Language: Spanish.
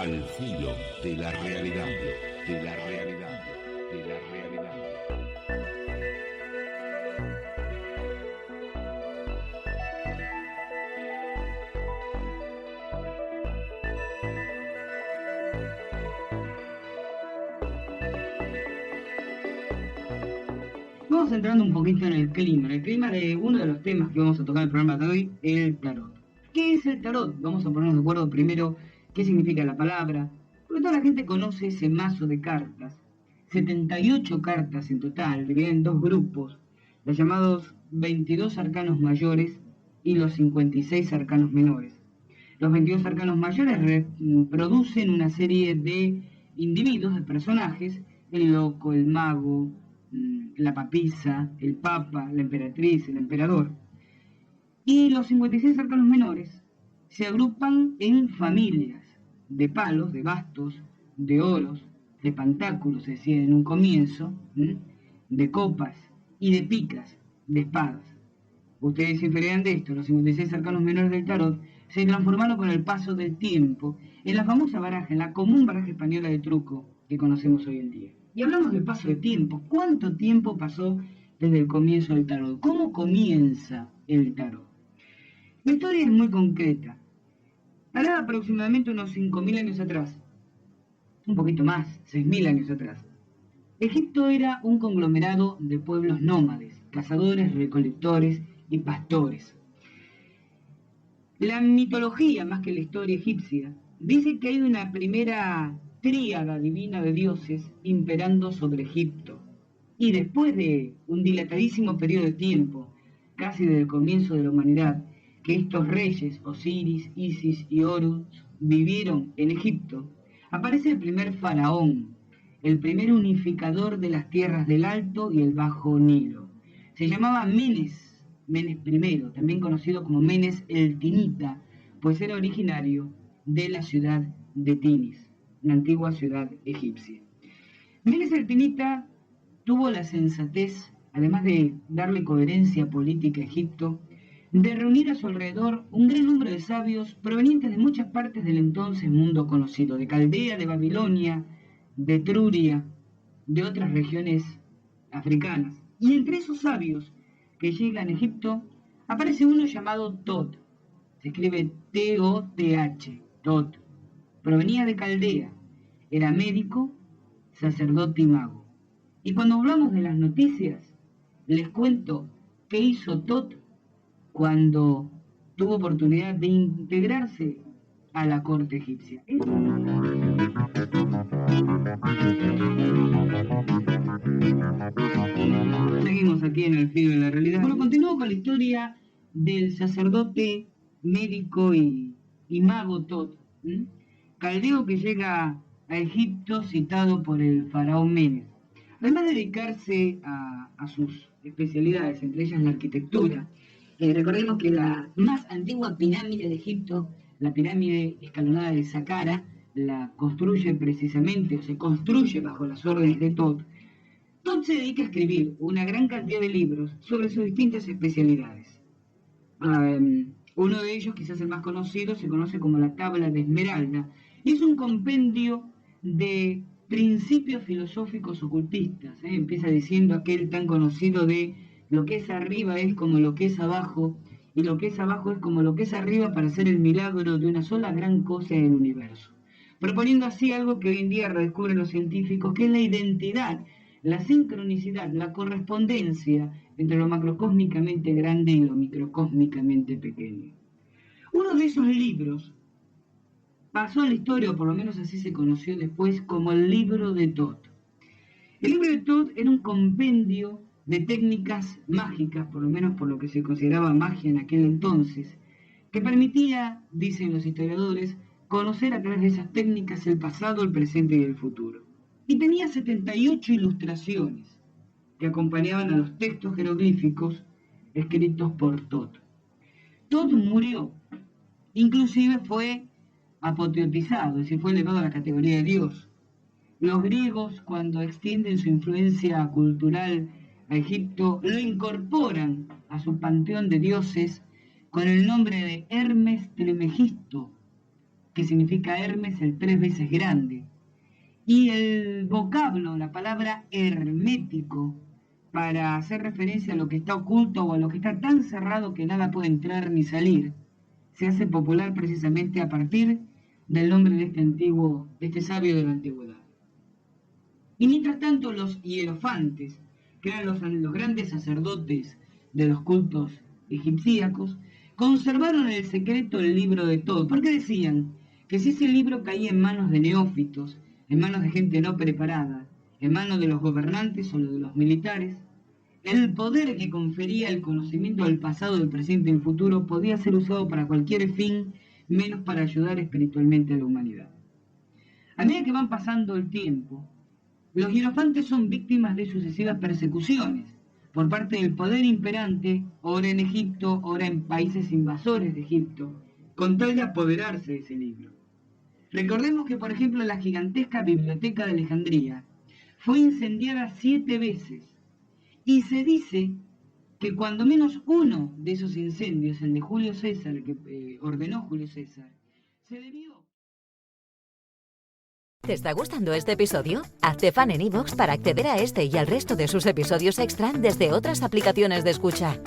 Al filo de la realidad, de la realidad, de la realidad. Vamos entrando un poquito en el clima de uno de los temas que vamos a tocar en el programa de hoy, el tarot. ¿Qué es el tarot? Vamos a ponernos de acuerdo primero qué significa la palabra, porque toda la gente conoce ese mazo de cartas, 78 cartas en total, divididas en dos grupos, los llamados 22 arcanos mayores y los 56 arcanos menores. Los 22 arcanos mayores reproducen una serie de individuos, de personajes, el loco, el mago, la papisa, el papa, la emperatriz, el emperador. Y los 56 arcanos menores se agrupan en familias de palos, de bastos, de oros, de pentáculos, se decía en un comienzo, de copas y de picas, de espadas. Ustedes se inferirán de esto, los 56 arcanos menores del tarot se transformaron con el paso del tiempo en la famosa baraja, en la común baraja española de truco que conocemos hoy en día. Y hablamos del paso de tiempo. ¿Cuánto tiempo pasó desde el comienzo del tarot? ¿Cómo comienza el tarot? La historia es muy concreta. Hará aproximadamente unos 5.000 años atrás, un poquito más, 6.000 años atrás, Egipto era un conglomerado de pueblos nómades, cazadores, recolectores y pastores. La mitología, más que la historia egipcia, dice que hay una primera tríada divina de dioses imperando sobre Egipto. Y después de un dilatadísimo periodo de tiempo, casi desde el comienzo de la humanidad, que estos reyes, Osiris, Isis y Horus, vivieron en Egipto, aparece el primer faraón, el primer unificador de las tierras del Alto y el Bajo Nilo. Se llamaba Menes I, también conocido como Menes el Tinita, pues era originario de la ciudad de Tinis, la antigua ciudad egipcia. Menes el Tinita tuvo la sensatez, además de darle coherencia política a Egipto, de reunir a su alrededor un gran número de sabios provenientes de muchas partes del entonces mundo conocido, de Caldea, de Babilonia, de Etruria, de otras regiones africanas. Y entre esos sabios que llegan a Egipto aparece uno llamado Tot. Se escribe T-O-T-H, Tot. Provenía de Caldea, era médico, sacerdote y mago. Y cuando hablamos de las noticias, les cuento qué hizo Tot cuando tuvo oportunidad de integrarse a la corte egipcia. Seguimos aquí en el filo de la realidad. Bueno, continúo con la historia del sacerdote, médico y mago Tot, caldeo que llega a Egipto citado por el faraón Menes. Además de dedicarse a sus especialidades, entre ellas la arquitectura, recordemos que la más antigua pirámide de Egipto, la pirámide escalonada de Saqqara, la construye precisamente, o se construye bajo las órdenes de Tot. Tot se dedica a escribir una gran cantidad de libros sobre sus distintas especialidades. Uno de ellos, quizás el más conocido, se conoce como la Tabla de Esmeralda, y es un compendio de principios filosóficos ocultistas. Empieza diciendo aquel tan conocido de lo que es arriba es como lo que es abajo, y lo que es abajo es como lo que es arriba para hacer el milagro de una sola gran cosa en el universo. Proponiendo así algo que hoy en día redescubren los científicos, que es la identidad, la sincronicidad, la correspondencia entre lo macrocósmicamente grande y lo microcósmicamente pequeño. Uno de esos libros pasó a la historia, o por lo menos así se conoció después, como el libro de Tot. El libro de Tot era un compendio de técnicas mágicas, por lo menos por lo que se consideraba magia en aquel entonces, que permitía, dicen los historiadores, conocer a través de esas técnicas el pasado, el presente y el futuro. Y tenía 78 ilustraciones que acompañaban a los textos jeroglíficos escritos por Tot. Tot murió, inclusive fue apoteotizado, es decir, fue elevado a la categoría de Dios. Los griegos, cuando extienden su influencia cultural a Egipto, lo incorporan a su panteón de dioses con el nombre de Hermes Trismegisto, que significa Hermes, el 3 veces grande. Y el vocablo, la palabra hermético, para hacer referencia a lo que está oculto o a lo que está tan cerrado que nada puede entrar ni salir, se hace popular precisamente a partir del nombre de este sabio de la antigüedad. Y mientras tanto, los hierofantes, que eran los grandes sacerdotes de los cultos egipcíacos, conservaron el secreto del libro de todo, porque decían que si ese libro caía en manos de neófitos, en manos de gente no preparada, en manos de los gobernantes o de los militares, el poder que confería el conocimiento del pasado, del presente y del futuro podía ser usado para cualquier fin, menos para ayudar espiritualmente a la humanidad. A medida que van pasando el tiempo, los hierofantes son víctimas de sucesivas persecuciones por parte del poder imperante, ora en Egipto, ora en países invasores de Egipto, con tal de apoderarse de ese libro. Recordemos que, por ejemplo, la gigantesca biblioteca de Alejandría fue incendiada 7 veces, y se dice que cuando menos uno de esos incendios, el de Julio César, el que ordenó Julio César, se debió... ¿Te está gustando este episodio? Hazte fan en iVoox para acceder a este y al resto de sus episodios extra desde otras aplicaciones de escucha.